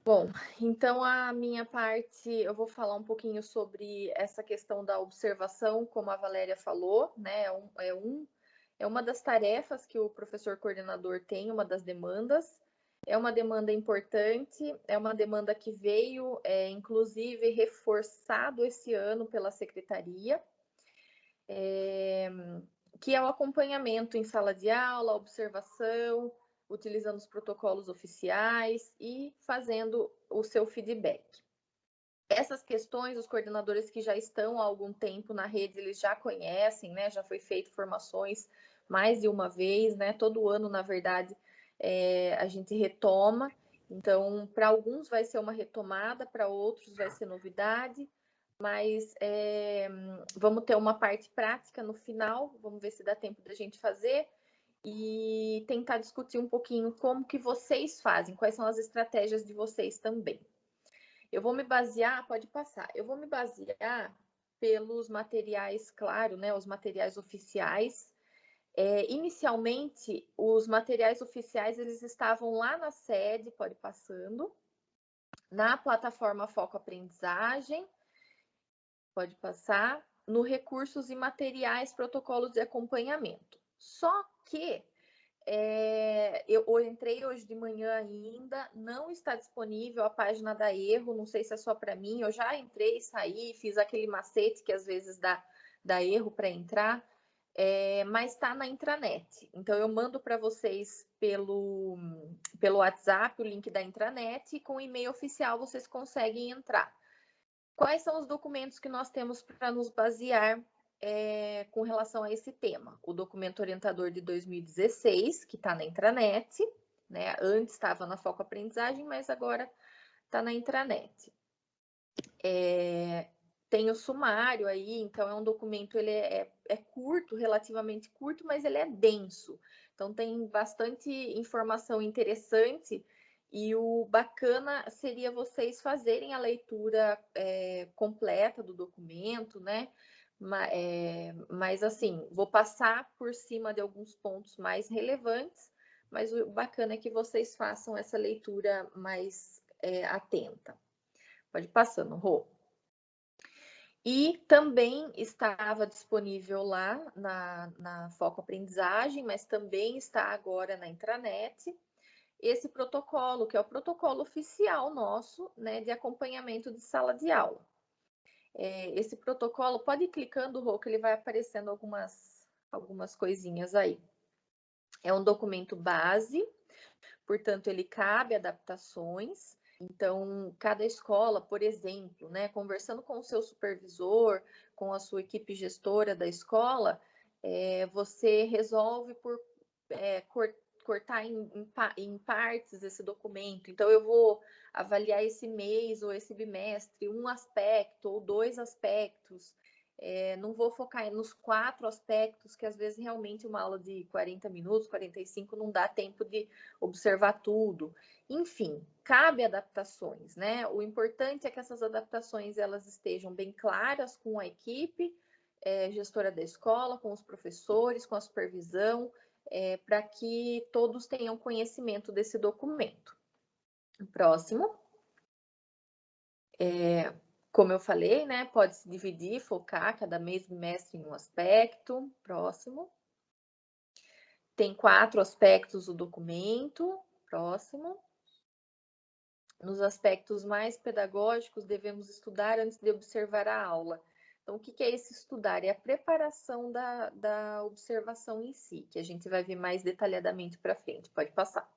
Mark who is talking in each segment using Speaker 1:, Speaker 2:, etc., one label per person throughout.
Speaker 1: Bom, então a minha parte, eu vou falar um pouquinho sobre essa questão da observação, como a Valéria falou, né? É uma das tarefas que o professor coordenador tem, uma das demandas. É uma demanda importante, é uma demanda que veio, inclusive, reforçado esse ano pela secretaria, que é o acompanhamento em sala de aula, observação, utilizando os protocolos oficiais e fazendo o seu feedback. Essas questões, os coordenadores que já estão há algum tempo na rede, eles já conhecem, né? Já foi feito formações mais de uma vez, né? Todo ano, na verdade, a gente retoma. Então, para alguns vai ser uma retomada, para outros vai ser novidade, mas vamos ter uma parte prática no final, vamos ver se dá tempo da gente fazer e tentar discutir um pouquinho como que vocês fazem, quais são as estratégias de vocês também. Eu vou me basear, pode passar, eu vou me basear pelos materiais, claro, né, os materiais oficiais. Inicialmente, os materiais oficiais, eles estavam lá na sede, pode passando, na plataforma Foco Aprendizagem, pode passar, no recursos e materiais, protocolos de acompanhamento. Só que eu entrei hoje de manhã ainda, não está disponível a página da Erro, não sei se é só para mim, eu já entrei, saí, fiz aquele macete que às vezes dá erro para entrar, mas está na intranet. Então eu mando para vocês pelo WhatsApp o link da intranet e com o e-mail oficial vocês conseguem entrar. Quais são os documentos que nós temos para nos basear com relação a esse tema? O documento orientador de 2016, que está na intranet, né? Antes estava na Foco Aprendizagem, mas agora está na intranet. Tem o sumário aí, então é um documento, ele é curto, relativamente curto, mas ele é denso. Então tem bastante informação interessante e o bacana seria vocês fazerem a leitura completa do documento, né? Mas assim, vou passar por cima de alguns pontos mais relevantes, mas o bacana é que vocês façam essa leitura mais atenta. Pode ir passando, Rô. E também estava disponível lá na Foco Aprendizagem, mas também está agora na intranet, esse protocolo, que é o protocolo oficial nosso, né, de acompanhamento de sala de aula. Esse protocolo, pode ir clicando, Rô, que ele vai aparecendo algumas coisinhas aí. É um documento base, portanto, ele cabe adaptações. Então, cada escola, por exemplo, né, conversando com o seu supervisor, com a sua equipe gestora da escola, você resolve por cortar em partes esse documento. Então, eu vou avaliar esse mês ou esse bimestre um aspecto ou dois aspectos. Não vou focar nos 4 aspectos, que às vezes realmente uma aula de 40 minutos, 45, não dá tempo de observar tudo. Enfim, cabe adaptações, né? O importante é que essas adaptações elas estejam bem claras com a equipe gestora da escola, com os professores, com a supervisão, para que todos tenham conhecimento desse documento. Próximo. Como eu falei, né? Pode se dividir, focar cada mês, bimestre em um aspecto. Próximo. Tem 4 aspectos do documento. Próximo. Nos aspectos mais pedagógicos, devemos estudar antes de observar a aula. Então, o que é esse estudar? É a preparação da observação em si, que a gente vai ver mais detalhadamente para frente. Pode passar.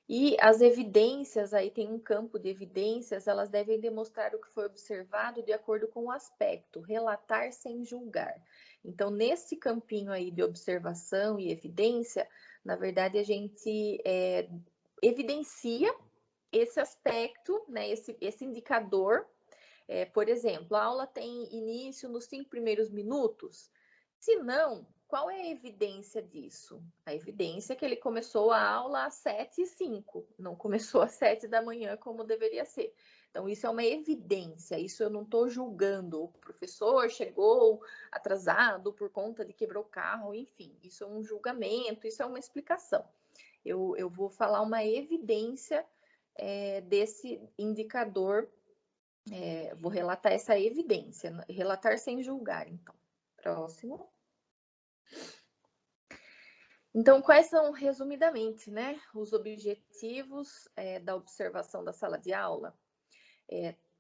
Speaker 1: E as evidências, aí tem um campo de evidências, elas devem demonstrar o que foi observado de acordo com o aspecto, relatar sem julgar. Então, nesse campinho aí de observação e evidência, na verdade, a gente evidencia esse aspecto, né, esse indicador. Por exemplo, a aula tem início nos 5 primeiros minutos? Se não, qual é a evidência disso? A evidência é que ele começou a aula às 7h05, não começou às 7 da manhã como deveria ser. Então, isso é uma evidência, isso eu não estou julgando. O professor chegou atrasado por conta de quebrou o carro, enfim, isso é um julgamento, isso é uma explicação. Eu vou falar uma evidência desse indicador. Vou relatar essa evidência, relatar sem julgar, então. Próximo. Então, quais são, resumidamente, né, os objetivos da observação da sala de aula?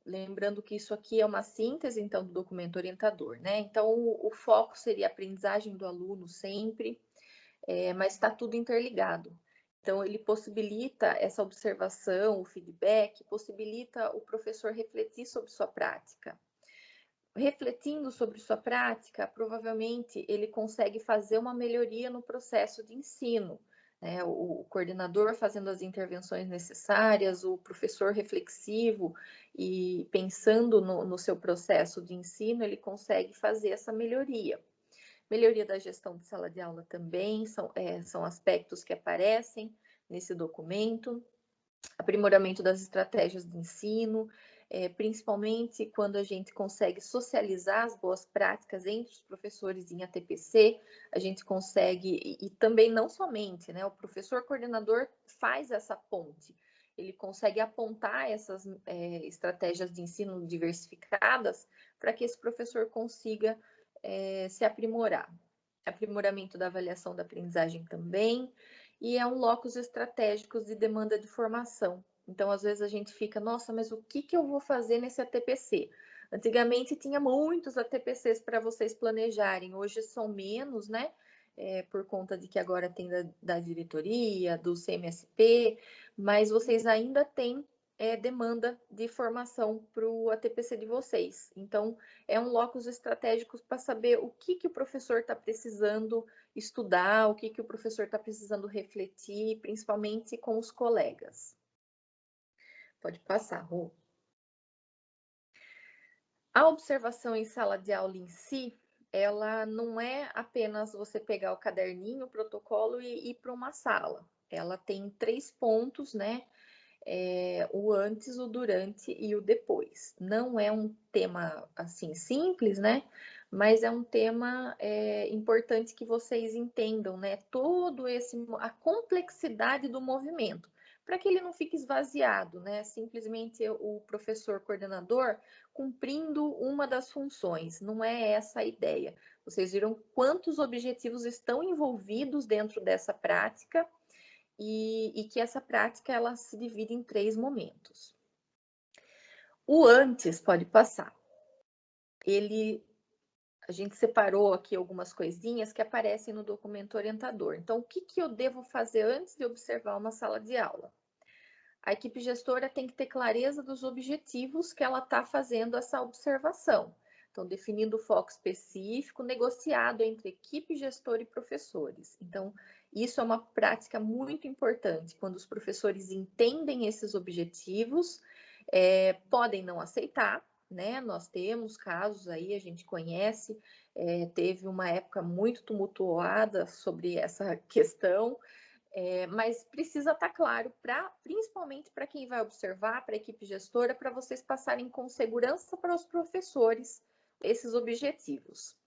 Speaker 1: Lembrando que isso aqui é uma síntese, então, do documento orientador, né? Então, o foco seria a aprendizagem do aluno sempre, mas está tudo interligado. Então, ele possibilita essa observação, o feedback, possibilita o professor refletir sobre sua prática. Refletindo sobre sua prática, provavelmente ele consegue fazer uma melhoria no processo de ensino, né? O coordenador fazendo as intervenções necessárias, o professor reflexivo e pensando no seu processo de ensino, ele consegue fazer essa melhoria. Melhoria da gestão de sala de aula também, são aspectos que aparecem nesse documento. Aprimoramento das estratégias de ensino, principalmente quando a gente consegue socializar as boas práticas entre os professores em ATPC, a gente consegue, e também não somente, né, o professor coordenador faz essa ponte, ele consegue apontar essas estratégias de ensino diversificadas para que esse professor consiga se aprimorar. Aprimoramento da avaliação da aprendizagem também, e é um locus estratégicos de demanda de formação. Então, às vezes a gente fica, nossa, mas o que eu vou fazer nesse ATPC? Antigamente tinha muitos ATPCs para vocês planejarem, hoje são menos, né? Por conta de que agora tem da diretoria, do CMSP, mas vocês ainda têm demanda de formação para o ATPC de vocês. Então, é um locus estratégico para saber o que o professor está precisando estudar, o que o professor está precisando refletir, principalmente com os colegas. Pode passar, Rô. A observação em sala de aula em si, ela não é apenas você pegar o caderninho, o protocolo e ir para uma sala. Ela tem 3 pontos, né? O antes, o durante e o depois. Não é um tema assim simples, né? Mas é um tema importante que vocês entendam, né? A complexidade do movimento, para que ele não fique esvaziado, né? Simplesmente o professor coordenador cumprindo uma das funções. Não é essa a ideia. Vocês viram quantos objetivos estão envolvidos dentro dessa prática e que essa prática ela se divide em 3 momentos. O antes pode passar. A gente separou aqui algumas coisinhas que aparecem no documento orientador. Então, o que eu devo fazer antes de observar uma sala de aula? A equipe gestora tem que ter clareza dos objetivos que ela está fazendo essa observação. Então, definindo o foco específico, negociado entre equipe gestora e professores. Então, isso é uma prática muito importante. Quando os professores entendem esses objetivos, podem não aceitar, né? Nós temos casos aí, a gente conhece, teve uma época muito tumultuada sobre essa questão, mas precisa estar claro, principalmente para quem vai observar, para a equipe gestora, para vocês passarem com segurança para os professores esses objetivos.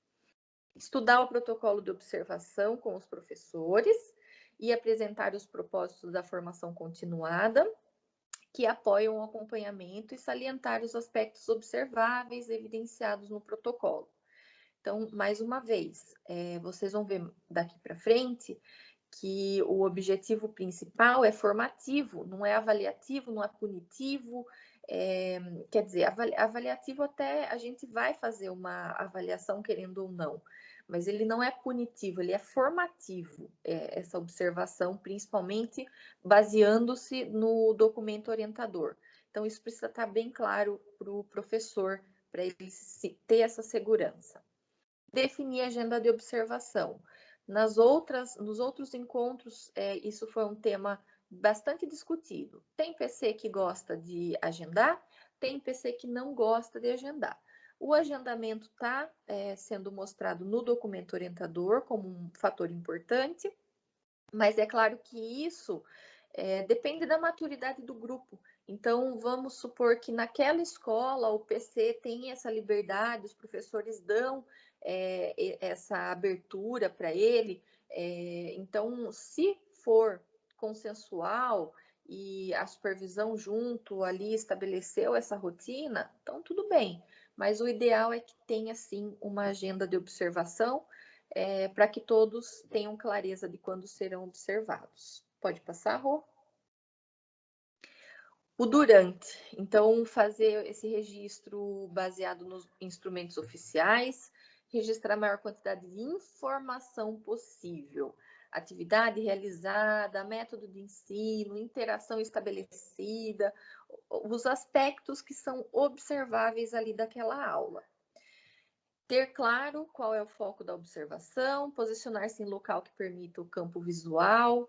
Speaker 1: Estudar o protocolo de observação com os professores e apresentar os propósitos da formação continuada, que apoiam o acompanhamento e salientar os aspectos observáveis evidenciados no protocolo. Então, mais uma vez, vocês vão ver daqui para frente que o objetivo principal é formativo, não é avaliativo, não é punitivo. Quer dizer, avaliativo até a gente vai fazer uma avaliação querendo ou não, mas ele não é punitivo, ele é formativo, essa observação, principalmente baseando-se no documento orientador. Então, isso precisa estar bem claro para o professor, para ele ter essa segurança. Definir a agenda de observação. Nos outros encontros, isso foi um tema bastante discutido. Tem PC que gosta de agendar, tem PC que não gosta de agendar. O agendamento está sendo mostrado no documento orientador como um fator importante, mas é claro que isso depende da maturidade do grupo. Então, vamos supor que naquela escola o PC tem essa liberdade, os professores dão essa abertura para ele. Então, se for consensual e a supervisão junto ali estabeleceu essa rotina, então tudo bem. Mas o ideal é que tenha, sim, uma agenda de observação para que todos tenham clareza de quando serão observados. Pode passar, Rô? O durante. Então, fazer esse registro baseado nos instrumentos oficiais, registrar a maior quantidade de informação possível. Atividade realizada, método de ensino, interação estabelecida, os aspectos que são observáveis ali daquela aula. Ter claro qual é o foco da observação, posicionar-se em local que permita o campo visual.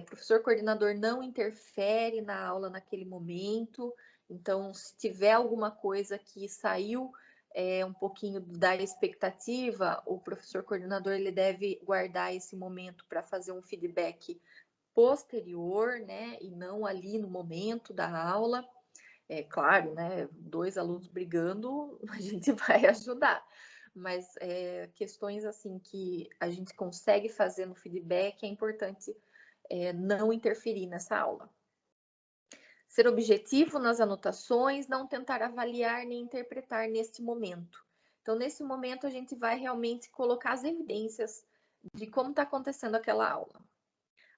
Speaker 1: Professor coordenador não interfere na aula naquele momento, então, se tiver alguma coisa que saiu um pouquinho da expectativa, o professor coordenador ele deve guardar esse momento para fazer um feedback posterior, né, e não ali no momento da aula. É claro, né, 2 alunos brigando, a gente vai ajudar, mas questões assim que a gente consegue fazer no feedback é importante não interferir nessa aula. Ser objetivo nas anotações, não tentar avaliar nem interpretar neste momento. Então, nesse momento, a gente vai realmente colocar as evidências de como está acontecendo aquela aula.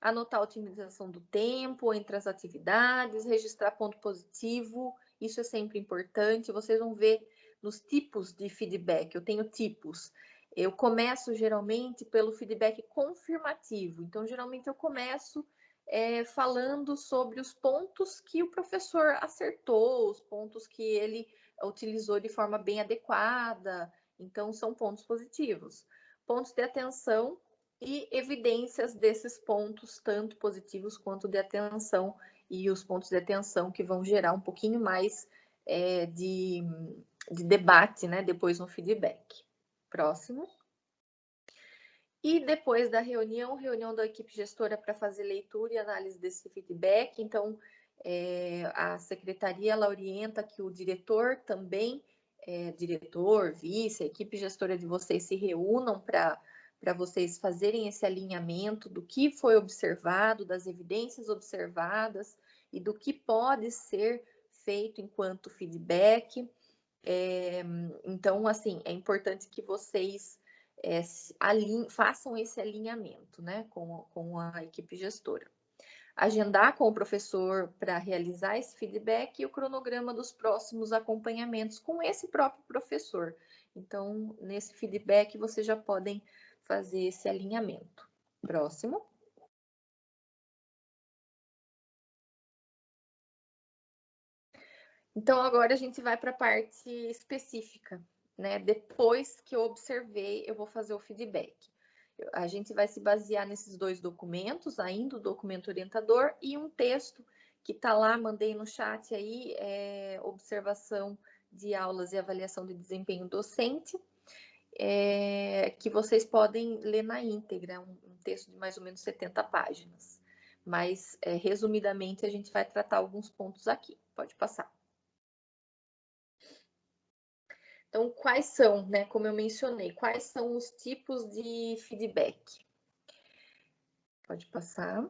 Speaker 1: Anotar a otimização do tempo entre as atividades, registrar ponto positivo, isso é sempre importante. Vocês vão ver nos tipos de feedback, eu tenho tipos. Eu começo geralmente pelo feedback confirmativo, então geralmente eu começo falando sobre os pontos que o professor acertou, os pontos que ele utilizou de forma bem adequada, então são pontos positivos. Pontos de atenção e evidências desses pontos, tanto positivos quanto de atenção, e os pontos de atenção que vão gerar um pouquinho mais de debate, né, depois no feedback. Próximo. E depois da reunião da equipe gestora para fazer leitura e análise desse feedback. Então, a secretaria ela orienta que o diretor também, diretor, vice, a equipe gestora de vocês se reúnam para vocês fazerem esse alinhamento do que foi observado, das evidências observadas e do que pode ser feito enquanto feedback. Então, assim, é importante que vocês façam esse alinhamento, né, com a equipe gestora. Agendar com o professor para realizar esse feedback e o cronograma dos próximos acompanhamentos com esse próprio professor. Então, nesse feedback, vocês já podem fazer esse alinhamento. Próximo. Então, agora a gente vai para a parte específica, né? Depois que eu observei, eu vou fazer o feedback. A gente vai se basear nesses 2 documentos, ainda o documento orientador e um texto que está lá, mandei no chat aí, observação de aulas e avaliação de desempenho docente, que vocês podem ler na íntegra, um texto de mais ou menos 70 páginas. Mas, resumidamente, a gente vai tratar alguns pontos aqui. Pode passar. Então, quais são, né, como eu mencionei, quais são os tipos de feedback? Pode passar.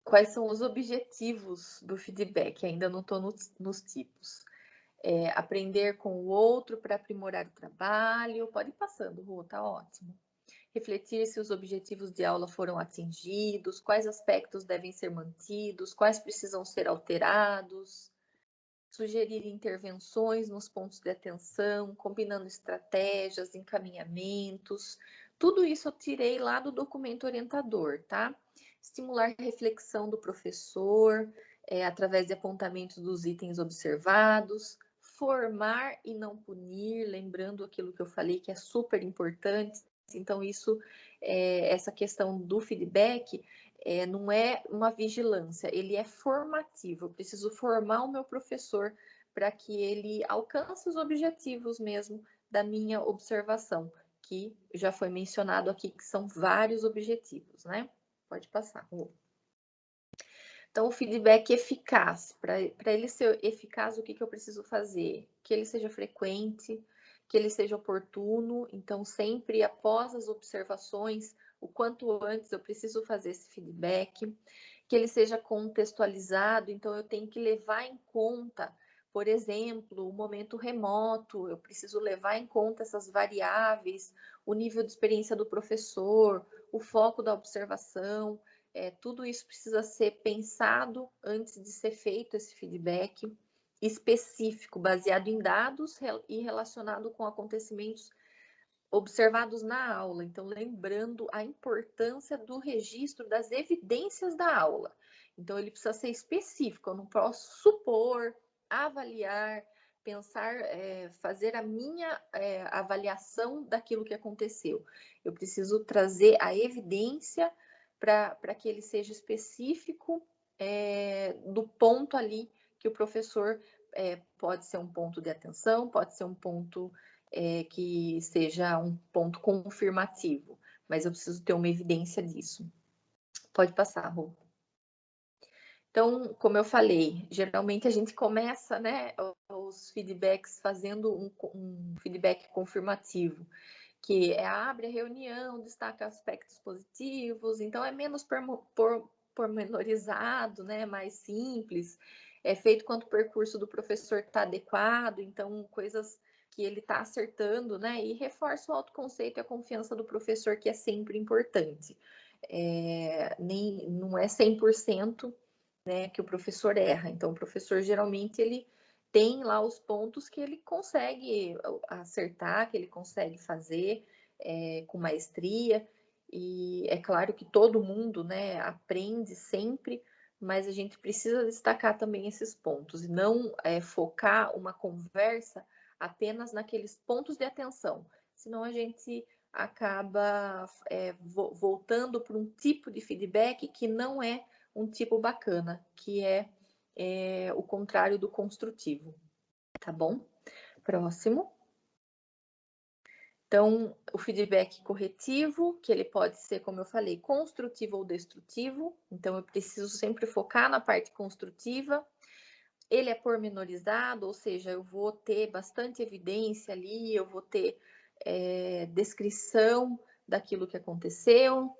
Speaker 1: Quais são os objetivos do feedback? Ainda não estou nos tipos. Aprender com o outro para aprimorar o trabalho. Pode ir passando, Rô, tá ótimo. Refletir se os objetivos de aula foram atingidos, quais aspectos devem ser mantidos, quais precisam ser alterados. Sugerir intervenções nos pontos de atenção, combinando estratégias, encaminhamentos. Tudo isso eu tirei lá do documento orientador, tá? Estimular a reflexão do professor, através de apontamentos dos itens observados. Formar e não punir, lembrando aquilo que eu falei que é super importante. Então, essa questão do feedback não é uma vigilância, ele é formativo. Eu preciso formar o meu professor para que ele alcance os objetivos mesmo da minha observação, que já foi mencionado aqui que são vários objetivos, né? Pode passar. Então, o feedback eficaz, para ele ser eficaz, o que eu preciso fazer? Que ele seja frequente, que ele seja oportuno. Então, sempre após as observações, o quanto antes eu preciso fazer esse feedback, que ele seja contextualizado, então eu tenho que levar em conta, por exemplo, o momento remoto, eu preciso levar em conta essas variáveis, o nível de experiência do professor, o foco da observação, tudo isso precisa ser pensado antes de ser feito esse feedback específico, baseado em dados e relacionado com acontecimentos observados na aula. Então, lembrando a importância do registro das evidências da aula. Então, ele precisa ser específico, eu não posso supor, avaliar, pensar, fazer a minha avaliação daquilo que aconteceu. Eu preciso trazer a evidência para que ele seja específico do ponto ali que o professor pode ser um ponto de atenção, pode ser um ponto que seja um ponto confirmativo, mas eu preciso ter uma evidência disso. Pode passar, Rô. Então, como eu falei, geralmente a gente começa, né, os feedbacks fazendo um feedback confirmativo, que abre a reunião, destaca aspectos positivos, então é menos pormenorizado, né, mais simples, é feito quando o percurso do professor está adequado, então coisas que ele está acertando, né, e reforça o autoconceito e a confiança do professor, que é sempre importante. Não é 100%, né, que o professor erra, então o professor geralmente ele tem lá os pontos que ele consegue acertar, que ele consegue fazer com maestria, e é claro que todo mundo, né, aprende sempre, mas a gente precisa destacar também esses pontos, e não focar uma conversa apenas naqueles pontos de atenção, senão a gente acaba voltando para um tipo de feedback que não é um tipo bacana, que é o contrário do construtivo, tá bom? Próximo. Então, o feedback corretivo, que ele pode ser, como eu falei, construtivo ou destrutivo. Então, eu preciso sempre focar na parte construtiva. Ele é pormenorizado, ou seja, eu vou ter bastante evidência ali, eu vou ter descrição daquilo que aconteceu,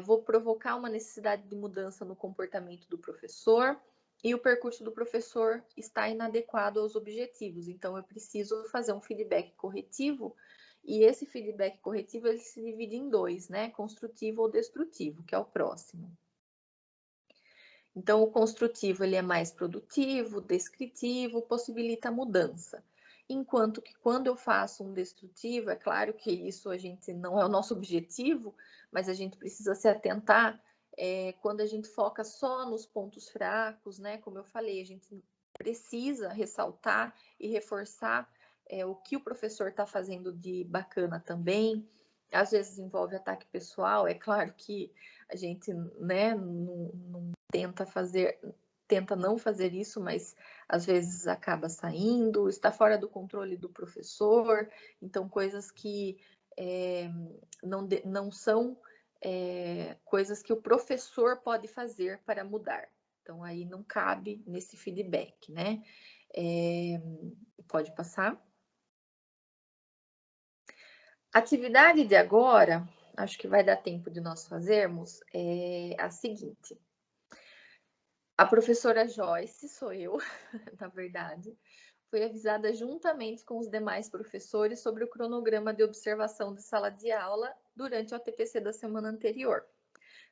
Speaker 1: vou provocar uma necessidade de mudança no comportamento do professor, e o percurso do professor está inadequado aos objetivos. Então, eu preciso fazer um feedback corretivo, e esse feedback corretivo ele se divide em dois, né? Construtivo ou destrutivo, que é o próximo. Então, o construtivo ele é mais produtivo, descritivo, possibilita mudança. Enquanto que quando eu faço um destrutivo, é claro que isso a gente não é o nosso objetivo, mas a gente precisa se atentar quando a gente foca só nos pontos fracos, né? Como eu falei, a gente precisa ressaltar e reforçar o que o professor está fazendo de bacana também. Às vezes envolve ataque pessoal, é claro que a gente, né, não tenta não fazer isso, mas às vezes acaba saindo, está fora do controle do professor, então coisas que não são coisas que o professor pode fazer para mudar. Então aí não cabe nesse feedback, né? Pode passar. Atividade de agora, acho que vai dar tempo de nós fazermos, a seguinte. A professora Joyce, sou eu, na verdade, foi avisada juntamente com os demais professores sobre o cronograma de observação de sala de aula durante o ATPC da semana anterior.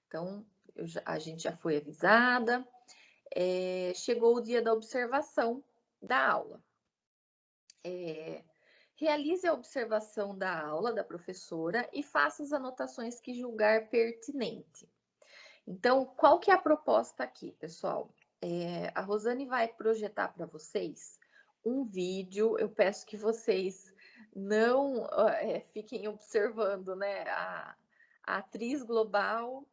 Speaker 1: Então, a gente já foi avisada, chegou o dia da observação da aula. Realize a observação da aula da professora e faça as anotações que julgar pertinente. Então, qual que é a proposta aqui, pessoal? A Rosane vai projetar para vocês um vídeo. Eu peço que vocês não fiquem observando, né? A atriz global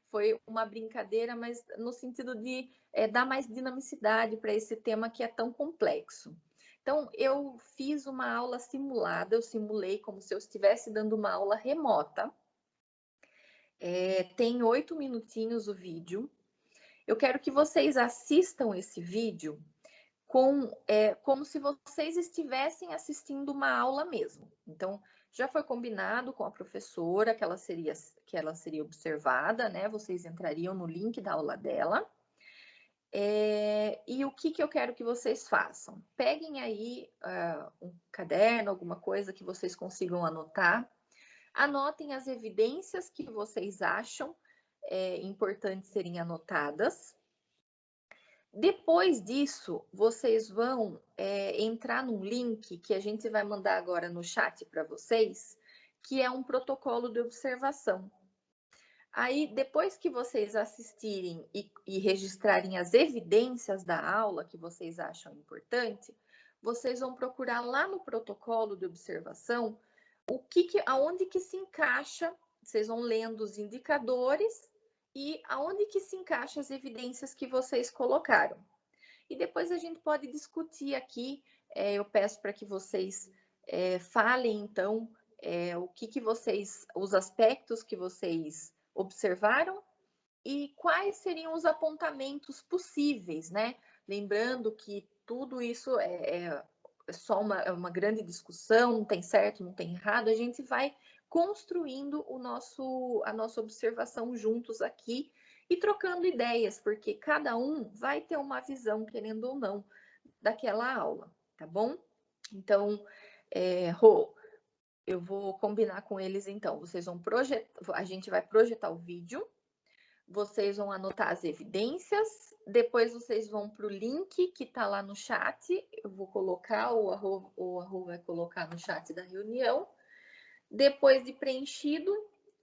Speaker 1: foi uma brincadeira, mas no sentido de dar mais dinamicidade para esse tema que é tão complexo. Então, eu fiz uma aula simulada, eu simulei como se eu estivesse dando uma aula remota. Tem 8 minutinhos o vídeo. Eu quero que vocês assistam esse vídeo como se vocês estivessem assistindo uma aula mesmo. Então, Já foi combinado com a professora que ela seria observada, né? Vocês entrariam no link da aula dela. E o que eu quero que vocês façam? Peguem aí um caderno, alguma coisa que vocês consigam anotar. Anotem as evidências que vocês acham importantes serem anotadas. Depois disso, vocês vão entrar num link que a gente vai mandar agora no chat para vocês, que é um protocolo de observação. Aí, depois que vocês assistirem e registrarem as evidências da aula que vocês acham importante, vocês vão procurar lá no protocolo de observação aonde que se encaixa, vocês vão lendo os indicadores e aonde que se encaixa as evidências que vocês colocaram. E depois a gente pode discutir aqui, eu peço para que vocês falem, então, os aspectos que vocês observaram e quais seriam os apontamentos possíveis, né? Lembrando que tudo isso é só uma grande discussão, não tem certo, não tem errado, a gente vai construindo a nossa observação juntos aqui e trocando ideias, porque cada um vai ter uma visão, querendo ou não, daquela aula, tá bom? Então, Rô, eu vou combinar com eles então. A gente vai projetar o vídeo, vocês vão anotar as evidências, depois vocês vão para o link que está lá no chat, eu vou colocar, o Arro vai colocar no chat da reunião. Depois de preenchido,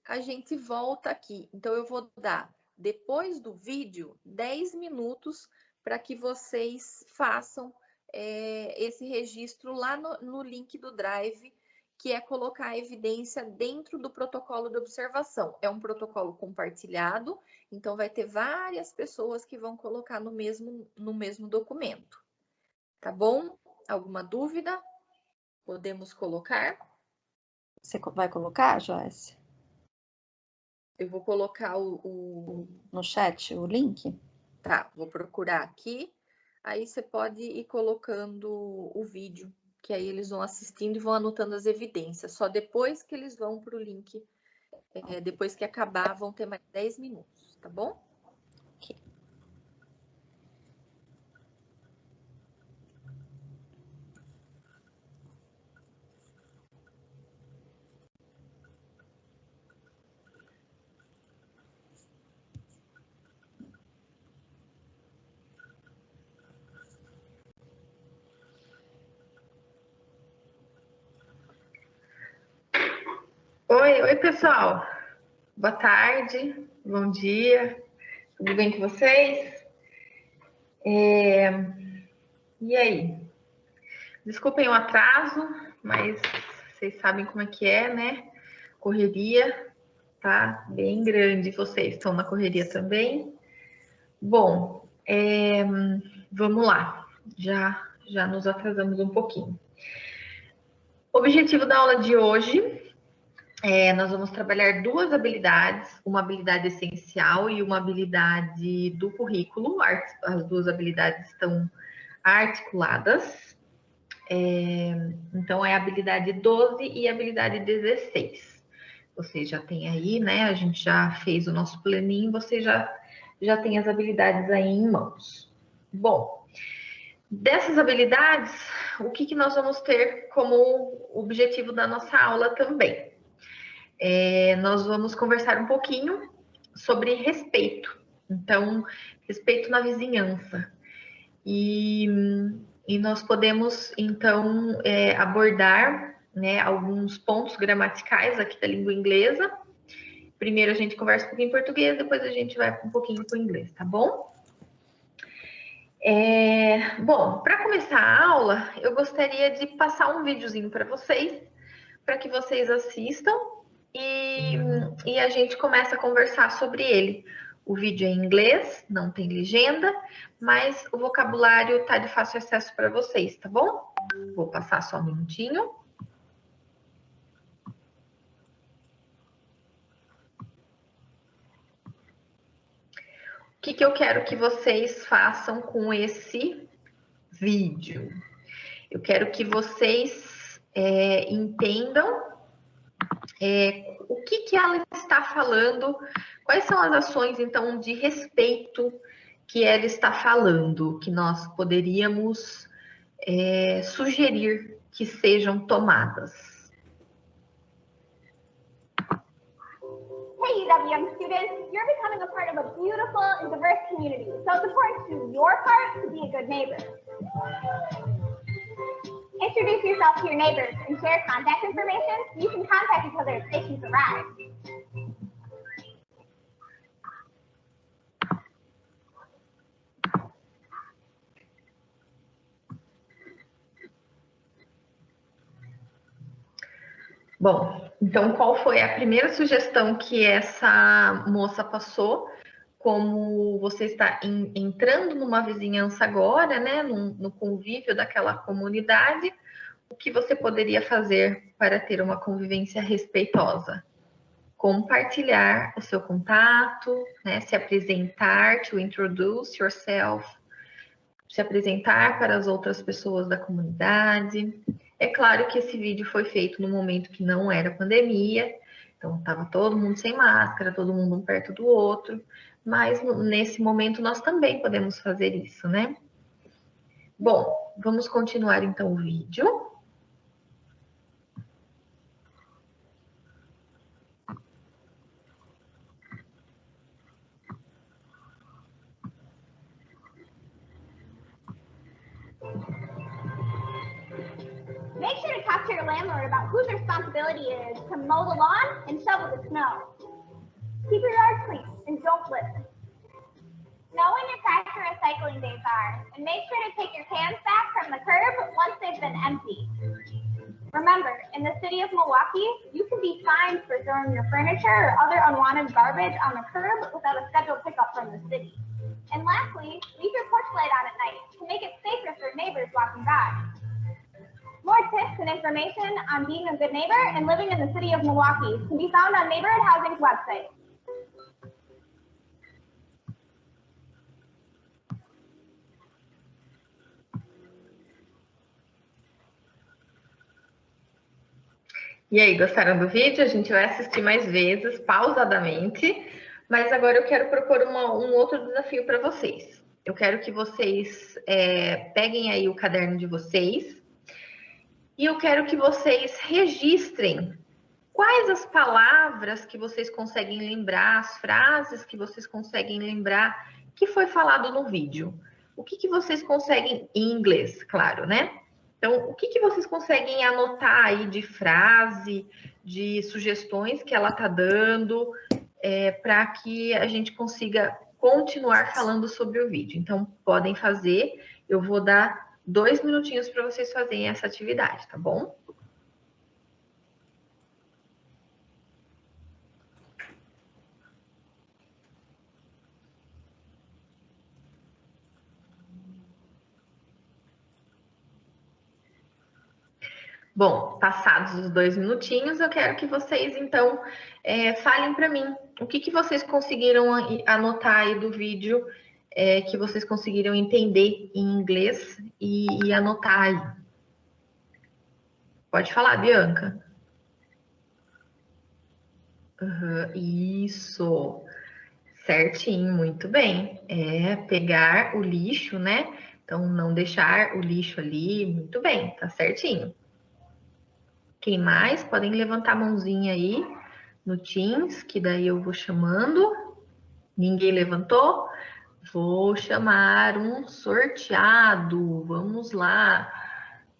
Speaker 1: a gente volta aqui. Então, eu vou dar, depois do vídeo, 10 minutos para que vocês façam esse registro lá no link do Drive, que é colocar a evidência dentro do protocolo de observação. É um protocolo compartilhado, então vai ter várias pessoas que vão colocar no mesmo documento. Tá bom? Alguma dúvida? Podemos colocar?
Speaker 2: Você vai colocar, Joyce?
Speaker 1: Eu vou colocar
Speaker 2: no chat o link?
Speaker 1: Tá, vou procurar aqui. Aí você pode ir colocando o vídeo, que aí eles vão assistindo e vão anotando as evidências. Só depois que eles vão para o link, depois que acabar, vão ter mais 10 minutos, tá bom?
Speaker 2: Ok.
Speaker 3: Oi, pessoal. Boa tarde, bom dia. Tudo bem com vocês? E aí? Desculpem o atraso, mas vocês sabem como é que é, né? Correria tá bem grande. Vocês estão na correria também? Bom, vamos lá. Já nos atrasamos um pouquinho. O objetivo da aula de hoje nós vamos trabalhar duas habilidades, uma habilidade essencial e uma habilidade do currículo. As duas habilidades estão articuladas. Então, é a habilidade 12 e a habilidade 16. Vocês já têm aí, né? A gente já fez o nosso planinho, vocês já têm as habilidades aí em mãos. Bom, dessas habilidades, o que nós vamos ter como objetivo da nossa aula também? Nós vamos conversar um pouquinho sobre respeito. Então, respeito na vizinhança. E nós podemos, então, abordar, né, alguns pontos gramaticais aqui da língua inglesa. Primeiro a gente conversa um pouquinho em português, depois a gente vai um pouquinho para o inglês, tá bom? Bom, para começar a aula, eu gostaria de passar um videozinho para que vocês assistam e a gente começa a conversar sobre ele. O vídeo é em inglês, não tem legenda, mas o vocabulário está de fácil acesso para vocês, tá bom? Vou passar só um minutinho. O que eu quero que vocês façam com esse vídeo? Eu quero que vocês entendam o que ela está falando, quais são as ações, então, de respeito que ela está falando, que nós poderíamos sugerir que sejam tomadas.
Speaker 4: Hey, UWM students, you're becoming a part of a beautiful and diverse community, so it's important to do your part to be a good neighbor. Introduce yourself to your neighbors and share contact information so you can contact each other if issues arise.
Speaker 3: Bom, então qual foi a primeira sugestão que essa moça passou? Como você está entrando numa vizinhança agora, né, no convívio daquela comunidade, o que você poderia fazer para ter uma convivência respeitosa? Compartilhar o seu contato, né, se apresentar, to introduce yourself, se apresentar para as outras pessoas da comunidade. É claro que esse vídeo foi feito no momento que não era pandemia, então estava todo mundo sem máscara, todo mundo um perto do outro, mas nesse momento nós também podemos fazer isso, né? Bom, vamos continuar então o vídeo.
Speaker 4: Make sure to talk to your landlord about whose responsibility it is to mow the lawn and shovel the snow. Keep your yard clean and don't litter. Know when your trash and recycling days are, and make sure to take your cans back from the curb once they've been emptied. Remember, in the city of Milwaukee, you can be fined for throwing your furniture or other unwanted garbage on the curb without a scheduled pickup from the city. And lastly, leave your porch light on at night to make it safer for neighbors walking by. More tips and information on being a good neighbor and living in the city of Milwaukee can be found on Neighborhood Housing's website.
Speaker 3: E aí, gostaram do vídeo? A gente vai assistir mais vezes, pausadamente, mas agora eu quero propor um outro desafio para vocês. Eu quero que vocês peguem aí o caderno de vocês e eu quero que vocês registrem quais as palavras que vocês conseguem lembrar, as frases que vocês conseguem lembrar que foi falado no vídeo. O que vocês conseguem em inglês, claro, né? Então, o que vocês conseguem anotar aí de frase, de sugestões que ela está dando, para que a gente consiga continuar falando sobre o vídeo? Então, podem fazer. Eu vou dar 2 minutinhos para vocês fazerem essa atividade, tá bom? Bom, passados os 2 minutinhos, eu quero que vocês, então, falem para mim o que vocês conseguiram anotar aí do vídeo, que vocês conseguiram entender em inglês e anotar aí. Pode falar, Bianca. Isso, certinho, muito bem. Pegar o lixo, né? Então, não deixar o lixo ali, muito bem, tá certinho. Quem mais? Podem levantar a mãozinha aí no Teams, que daí eu vou chamando. Ninguém levantou? Vou chamar um sorteado. Vamos lá.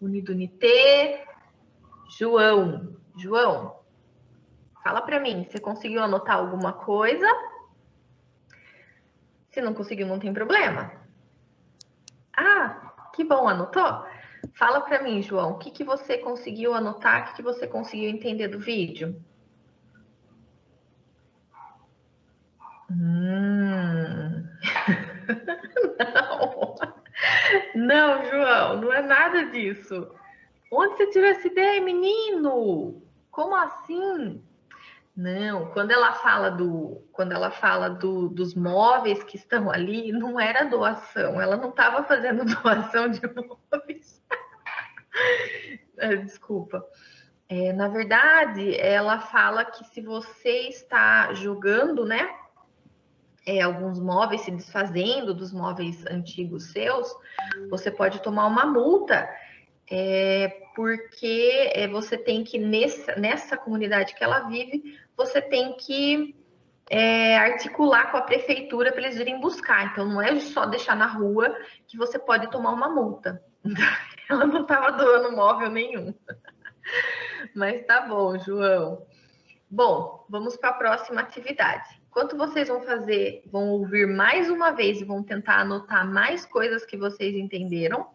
Speaker 3: Unidunité. João. João, fala para mim, você conseguiu anotar alguma coisa? Se não conseguiu, não tem problema. Ah, que bom, anotou? Fala para mim, João, o que você conseguiu anotar, o que você conseguiu entender do vídeo? Não, João, não é nada disso. Onde você tirou essa ideia, menino? Como assim? Não, quando ela fala dos móveis que estão ali, não era doação. Ela não estava fazendo doação de móveis. Desculpa. Na verdade, ela fala que se você está jogando, né, alguns móveis, se desfazendo dos móveis antigos seus, você pode tomar uma multa, porque você tem que, nessa comunidade que ela vive, você tem que articular com a prefeitura para eles irem buscar. Então, não é só deixar na rua que você pode tomar uma multa. Ela não estava doando móvel nenhum. Mas tá bom, João. Bom, vamos para a próxima atividade. Enquanto vocês vão fazer, vão ouvir mais uma vez e vão tentar anotar mais coisas que vocês entenderam,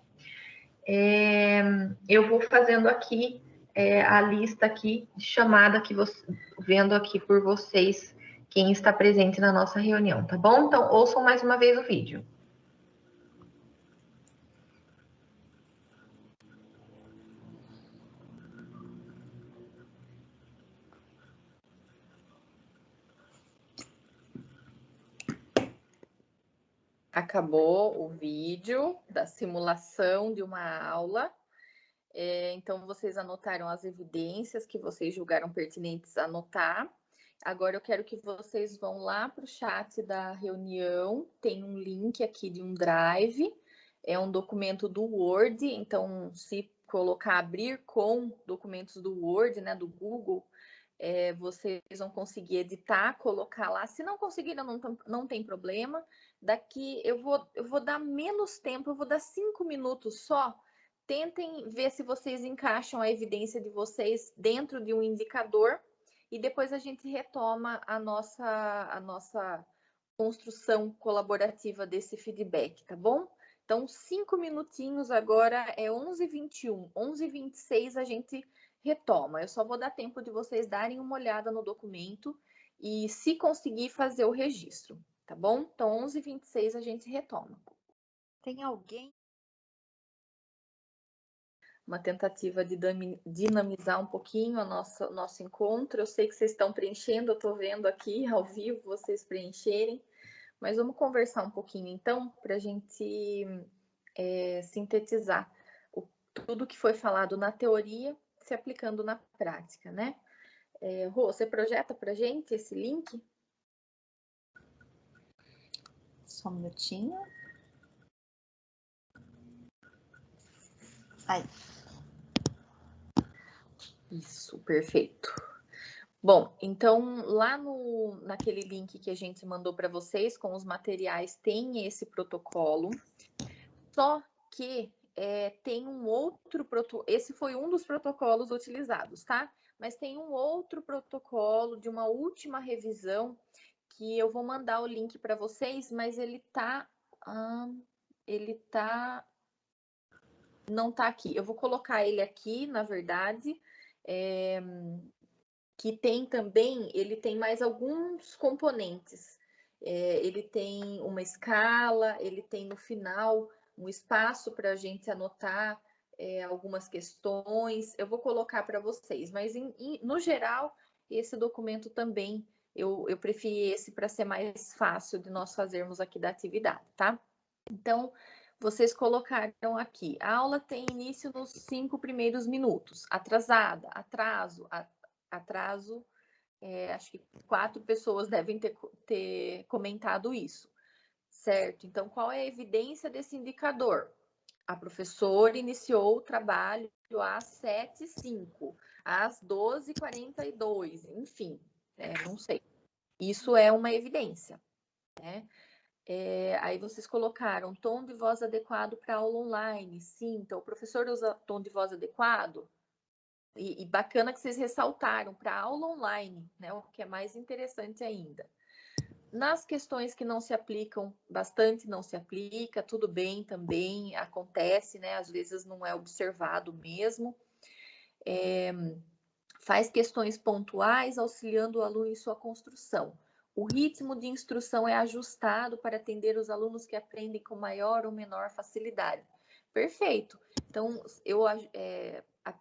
Speaker 3: eu vou fazendo aqui a lista aqui de chamada que vendo aqui por vocês quem está presente na nossa reunião, tá bom? Então, ouçam mais uma vez o vídeo.
Speaker 1: Acabou o vídeo da simulação de uma aula. Então, vocês anotaram as evidências que vocês julgaram pertinentes anotar. Agora, eu quero que vocês vão lá para o chat da reunião. Tem um link aqui de um drive. É um documento do Word. Então, se colocar abrir com documentos do Word, né, do Google, vocês vão conseguir editar, colocar lá. Se não conseguirem, não tem problema. Daqui eu vou dar menos tempo, eu vou dar 5 minutos só. Tentem ver se vocês encaixam a evidência de vocês dentro de um indicador e depois a gente retoma a nossa construção colaborativa desse feedback, tá bom? Então, 5 minutinhos agora, é 11h21, 11h26 a gente retoma. Eu só vou dar tempo de vocês darem uma olhada no documento e, se conseguir, fazer o registro, tá bom? Então, 11h26 a gente retoma.
Speaker 2: Tem alguém?
Speaker 1: Uma tentativa de dinamizar um pouquinho o nosso encontro. Eu sei que vocês estão preenchendo, eu estou vendo aqui ao vivo vocês preencherem, mas vamos conversar um pouquinho então, para a gente sintetizar tudo que foi falado na teoria, se aplicando na prática, né? Rô, você projeta para a gente esse link?
Speaker 2: Só um minutinho. Aí.
Speaker 1: Isso, perfeito. Bom, então lá naquele link que a gente mandou para vocês com os materiais tem esse protocolo, só que tem um outro protocolo, esse foi um dos protocolos utilizados, tá? Mas tem um outro protocolo de uma última revisão que eu vou mandar o link para vocês, mas não tá aqui. Eu vou colocar ele aqui, na verdade, que tem também, ele tem mais alguns componentes. Ele tem uma escala, ele tem no final um espaço para a gente anotar algumas questões. Eu vou colocar para vocês, mas no geral, esse documento também, eu preferi esse para ser mais fácil de nós fazermos aqui da atividade, tá? Então, vocês colocaram aqui, a aula tem início nos 5 primeiros minutos, atrasada, atraso, acho que 4 pessoas devem ter comentado isso, certo? Então, qual é a evidência desse indicador? A professora iniciou o trabalho às 7h05, às 12h42, enfim, não sei. Isso é uma evidência, né? Aí vocês colocaram tom de voz adequado para aula online. Sim, então o professor usa tom de voz adequado? E bacana que vocês ressaltaram para aula online, né? O que é mais interessante ainda. Nas questões que não se aplicam, bastante não se aplica, tudo bem também, acontece, né? Às vezes não é observado mesmo. Faz questões pontuais, auxiliando o aluno em sua construção. O ritmo de instrução é ajustado para atender os alunos que aprendem com maior ou menor facilidade. Perfeito. Então,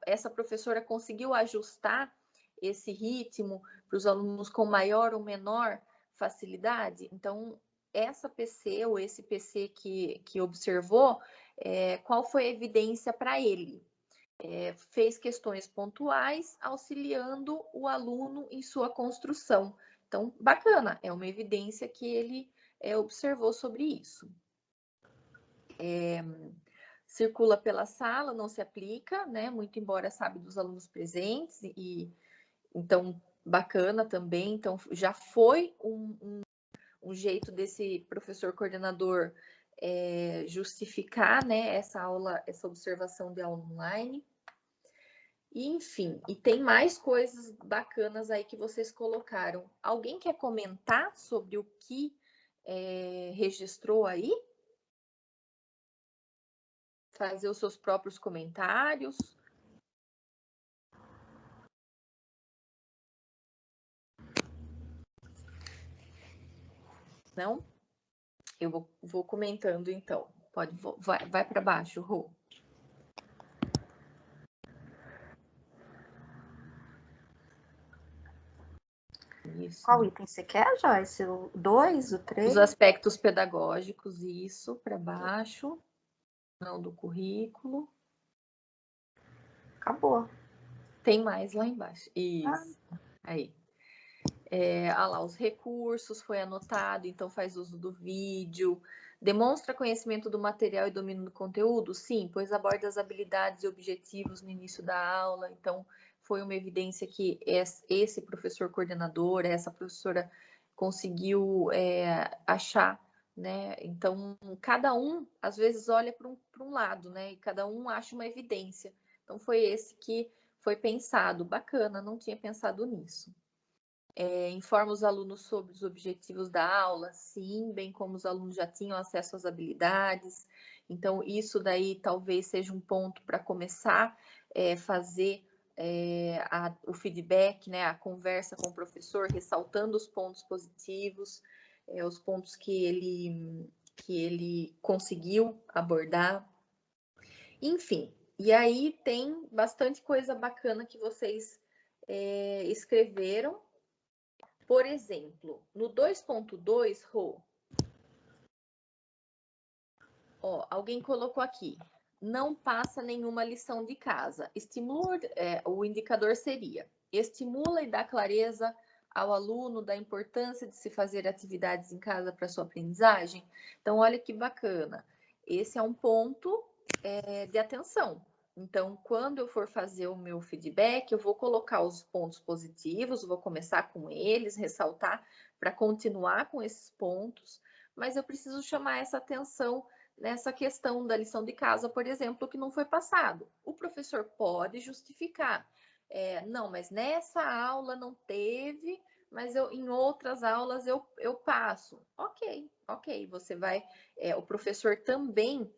Speaker 1: essa professora conseguiu ajustar esse ritmo para os alunos com maior ou menor facilidade? Então, essa PC ou esse PC que observou, qual foi a evidência para ele? fez questões pontuais, auxiliando o aluno em sua construção. Então, bacana, é uma evidência que ele observou sobre isso. Circula pela sala, não se aplica, né? Muito embora sabe dos alunos presentes, e então, bacana também. Então, já foi um jeito desse professor coordenador justificar, né, essa aula, essa observação de aula online. E, enfim, e tem mais coisas bacanas aí que vocês colocaram. Alguém quer comentar sobre o que registrou aí? Fazer os seus próprios comentários? Não? Eu vou comentando, então. Vai para baixo, Rô. Isso.
Speaker 2: Qual item você quer, Joyce? O 2, o 3?
Speaker 1: Os aspectos pedagógicos, isso, para baixo. Não do currículo.
Speaker 2: Acabou.
Speaker 1: Tem mais lá embaixo. Isso. Aí. Lá, os recursos, foi anotado, então faz uso do vídeo. Demonstra conhecimento do material e domínio do conteúdo? Sim, pois aborda as habilidades e objetivos no início da aula. Então, foi uma evidência que esse professor coordenador, essa professora conseguiu achar, né? Então, cada um, às vezes, olha para um lado, né? E cada um acha uma evidência. Então, foi esse que foi pensado. Bacana, não tinha pensado nisso. Informa os alunos sobre os objetivos da aula, sim, bem como os alunos já tinham acesso às habilidades. Então, isso daí talvez seja um ponto para começar a fazer o feedback, né, a conversa com o professor, ressaltando os pontos positivos, os pontos que ele conseguiu abordar. Enfim, e aí tem bastante coisa bacana que vocês escreveram. Por exemplo, no 2.2, Rô, alguém colocou aqui, não passa nenhuma lição de casa. O indicador seria, estimula e dá clareza ao aluno da importância de se fazer atividades em casa para sua aprendizagem. Então, olha que bacana. Esse é um ponto de atenção. Então, quando eu for fazer o meu feedback, eu vou colocar os pontos positivos, vou começar com eles, ressaltar para continuar com esses pontos, mas eu preciso chamar essa atenção nessa questão da lição de casa, por exemplo, que não foi passado. O professor pode justificar. Não, mas nessa aula não teve, mas em outras aulas eu passo. Ok, você vai... o professor também...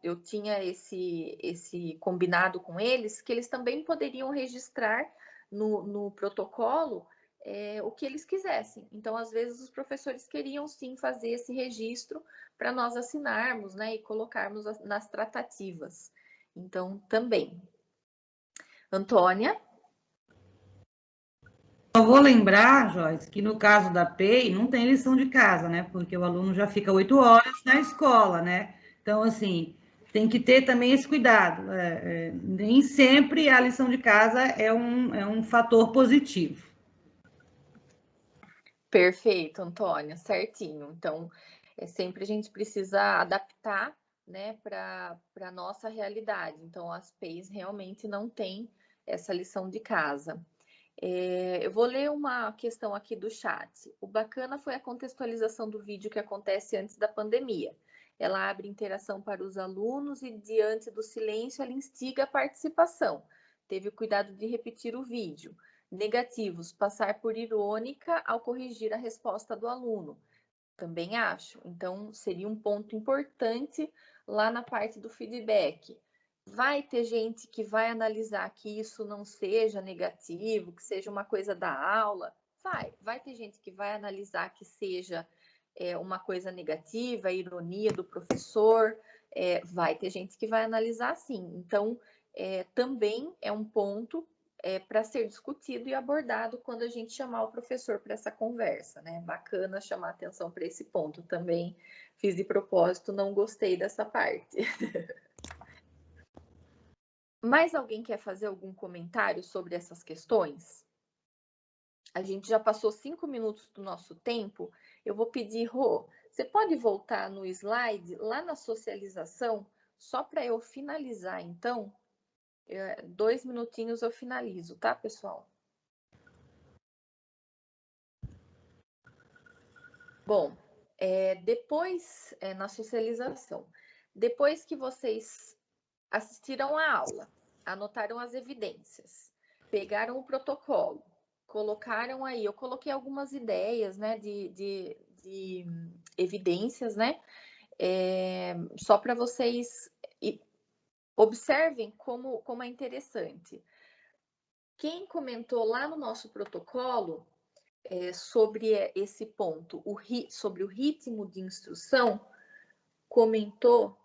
Speaker 1: eu tinha esse combinado com eles, que eles também poderiam registrar no protocolo o que eles quisessem. Então, às vezes, os professores queriam sim fazer esse registro para nós assinarmos, né, e colocarmos nas tratativas. Então, também. Antônia?
Speaker 5: Só vou lembrar, Joyce, que no caso da PEI não tem lição de casa, né? Porque o aluno já fica 8 horas na escola, né? Então, assim, tem que ter também esse cuidado. Nem sempre a lição de casa é um fator positivo.
Speaker 1: Perfeito, Antônia, certinho. Então, sempre a gente precisa adaptar, né, para a nossa realidade. Então, as PEIs realmente não têm essa lição de casa. Eu vou ler uma questão aqui do chat. O bacana foi a contextualização do vídeo que acontece antes da pandemia. Ela abre interação para os alunos e, diante do silêncio, ela instiga a participação. Teve o cuidado de repetir o vídeo. Negativos, passar por irônica ao corrigir a resposta do aluno. Também acho. Então, seria um ponto importante lá na parte do feedback. Vai ter gente que vai analisar que isso não seja negativo, que seja uma coisa da aula. Vai ter gente que vai analisar que seja uma coisa negativa, a ironia do professor. Vai ter gente que vai analisar sim. Então, também é um ponto para ser discutido e abordado quando a gente chamar o professor para essa conversa, né? Bacana chamar atenção para esse ponto. Também fiz de propósito, não gostei dessa parte. Mais alguém quer fazer algum comentário sobre essas questões? A gente já passou 5 minutos do nosso tempo. Eu vou pedir, Rô, você pode voltar no slide, lá na socialização, só para eu finalizar, então? 2 minutinhos eu finalizo, tá, pessoal? Bom, depois, na socialização, depois que vocês assistiram à aula, anotaram as evidências, pegaram o protocolo, colocaram aí, eu coloquei algumas ideias, né, de evidências, né, só para vocês observem como é interessante. Quem comentou lá no nosso protocolo sobre esse ponto, sobre o ritmo de instrução, comentou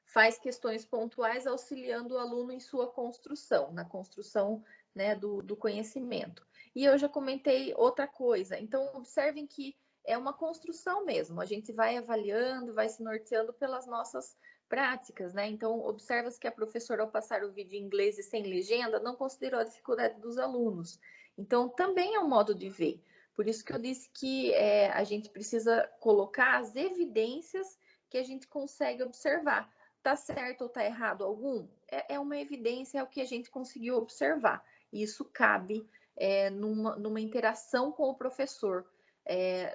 Speaker 1: faz questões pontuais auxiliando o aluno em sua construção, na construção, né, do conhecimento. E eu já comentei outra coisa, então observem que é uma construção mesmo, a gente vai avaliando, vai se norteando pelas nossas práticas, né? Então, observa-se que a professora, ao passar o vídeo em inglês e sem legenda, não considerou a dificuldade dos alunos. Então, também é um modo de ver. Por isso que eu disse que a gente precisa colocar as evidências que a gente consegue observar. Tá certo ou tá errado algum? É uma evidência, é o que a gente conseguiu observar. Isso cabe numa interação com o professor.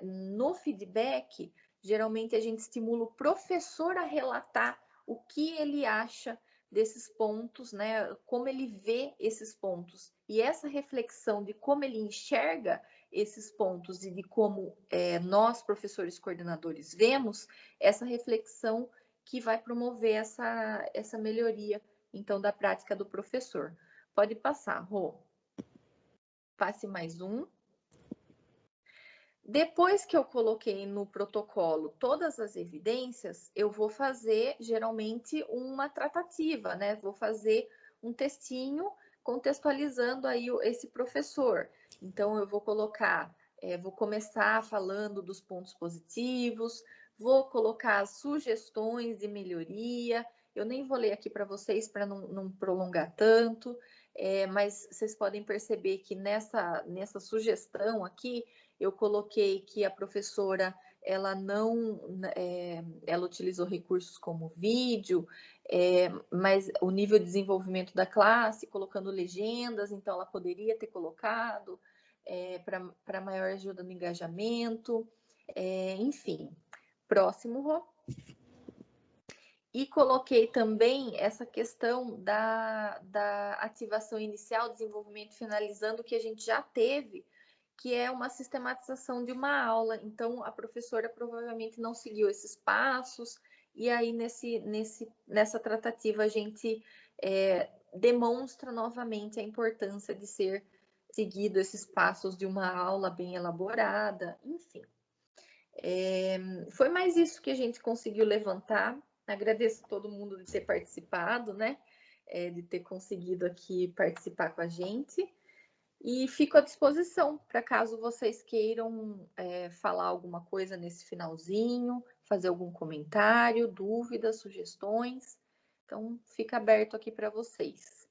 Speaker 1: No feedback, geralmente a gente estimula o professor a relatar o que ele acha desses pontos, né? Como ele vê esses pontos. E essa reflexão de como ele enxerga esses pontos e de como nós, professores coordenadores, vemos, essa reflexão que vai promover essa melhoria, então, da prática do professor. Pode passar, Rô. Passe mais um. Depois que eu coloquei no protocolo todas as evidências, eu vou fazer, geralmente, uma tratativa, né? Vou fazer um textinho contextualizando aí esse professor. Então, eu vou colocar, vou começar falando dos pontos positivos, vou colocar as sugestões de melhoria. Eu nem vou ler aqui para vocês para não prolongar tanto, mas vocês podem perceber que nessa sugestão aqui, eu coloquei que a professora ela ela utilizou recursos como vídeo, mas o nível de desenvolvimento da classe, colocando legendas, então ela poderia ter colocado para maior ajuda no engajamento, enfim. Próximo, Rô. E coloquei também essa questão da ativação inicial, desenvolvimento finalizando, que a gente já teve, que é uma sistematização de uma aula. Então, a professora provavelmente não seguiu esses passos, e aí nessa tratativa a gente demonstra novamente a importância de ser seguido esses passos de uma aula bem elaborada, enfim. Foi mais isso que a gente conseguiu levantar. Agradeço a todo mundo de ter participado, né? De ter conseguido aqui participar com a gente. E fico à disposição para caso vocês queiram falar alguma coisa nesse finalzinho, fazer algum comentário, dúvidas, sugestões. Então, fica aberto aqui para vocês.